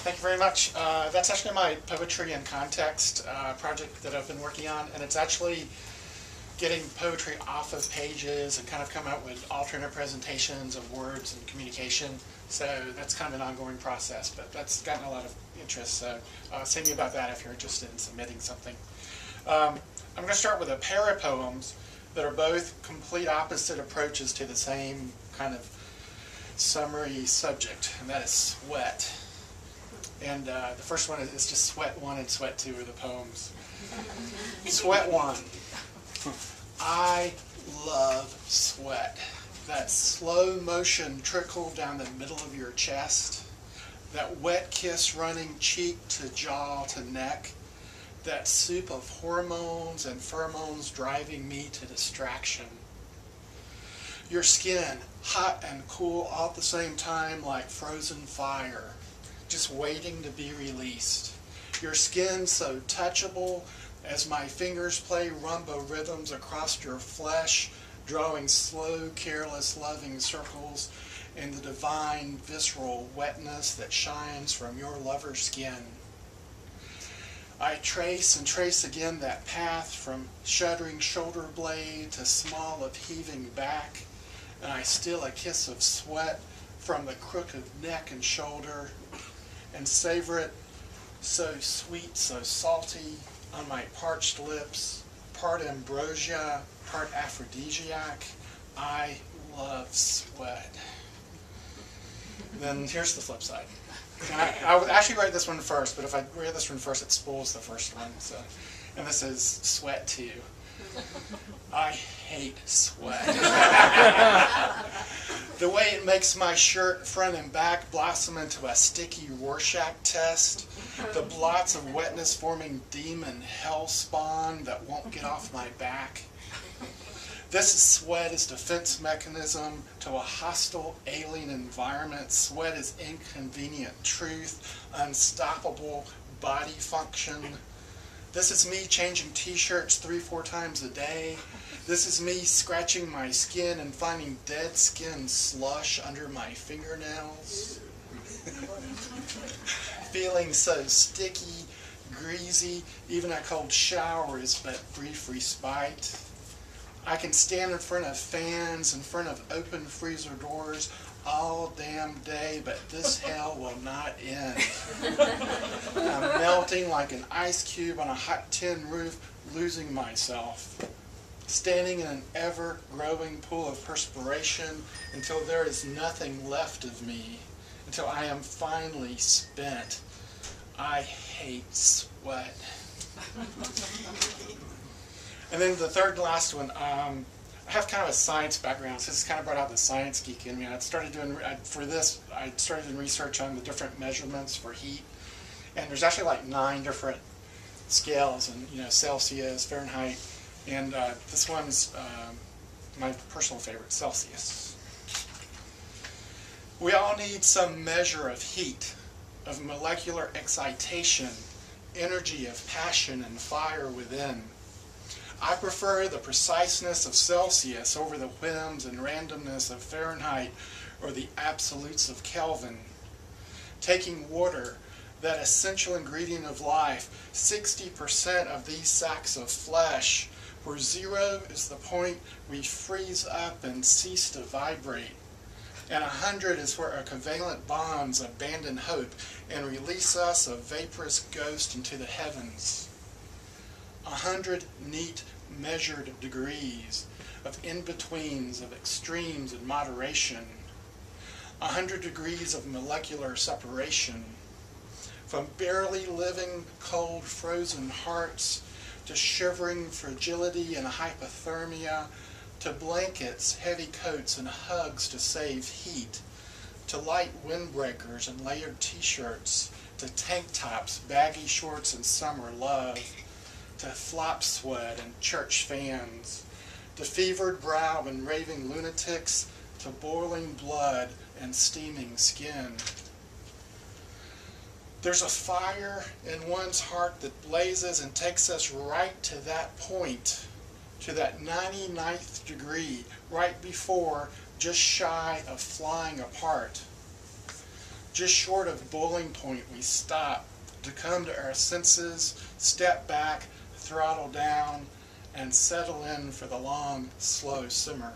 Thank you very much. That's actually my Poetry in Context project that I've been working on, and it's actually getting poetry off of pages and kind of come out with alternate presentations of words and communication. So that's kind of an ongoing process, but that's gotten a lot of interest. So say me about that if you're interested in submitting something. I'm going to start with a pair of poems that are both complete opposite approaches to the same kind of summary subject, and that is sweat. And the first one is just Sweat 1 and Sweat 2 are the poems. Sweat 1. I love sweat. That slow motion trickle down the middle of your chest. That wet kiss running cheek to jaw to neck. That soup of hormones and pheromones driving me to distraction. Your skin, hot and cool all at the same time like frozen fire, just waiting to be released. Your skin so touchable as my fingers play rumba rhythms across your flesh, drawing slow, careless, loving circles in the divine, visceral wetness that shines from your lover's skin. I trace and trace again that path from shuddering shoulder blade to small of heaving back, and I steal a kiss of sweat from the crooked neck and shoulder, and savor it so sweet, so salty, on my parched lips, part ambrosia, part aphrodisiac. I love sweat. Then here's the flip side. And I would actually write this one first, but if I read this one first, it spoils the first one. So, and this is Sweat 2. I hate sweat. The way it makes my shirt front and back blossom into a sticky Rorschach test. The blots of wetness forming demon hell spawn that won't get off my back. This sweat is defense mechanism to a hostile alien environment. Sweat is inconvenient truth, unstoppable body function. This is me changing t-shirts 3-4 times a day. This is me scratching my skin and finding dead skin slush under my fingernails. Feeling so sticky, greasy, even a cold shower is but brief respite. I can stand in front of fans, in front of open freezer doors all damn day, but this hell will not end. I'm melting like an ice cube on a hot tin roof, losing myself. Standing in an ever-growing pool of perspiration until there is nothing left of me, until I am finally spent. I hate sweat. And then the third and last one, I have kind of a science background, so this kind of brought out the science geek in me. I started doing research on the different measurements for heat, and there's actually like 9 different scales, and Celsius, Fahrenheit, and this one's my personal favorite, Celsius. We all need some measure of heat, of molecular excitation, energy of passion and fire within. I prefer the preciseness of Celsius over the whims and randomness of Fahrenheit or the absolutes of Kelvin. Taking water, that essential ingredient of life, 60% of these sacks of flesh, where 0 is the point we freeze up and cease to vibrate, and 100 is where our covalent bonds abandon hope and release us a vaporous ghost into the heavens. 100 neat, measured degrees of in-betweens, of extremes and moderation. 100 degrees of molecular separation. From barely living, cold, frozen hearts to shivering fragility and hypothermia, to blankets, heavy coats, and hugs to save heat, to light windbreakers and layered t-shirts, to tank tops, baggy shorts, and summer love, to flop sweat and church fans, to fevered brow and raving lunatics, to boiling blood and steaming skin. There's a fire in one's heart that blazes and takes us right to that point, to that 99th degree, right before, just shy of flying apart. just short of boiling point, we stop to come to our senses, step back, throttle down, and settle in for the long, slow simmer.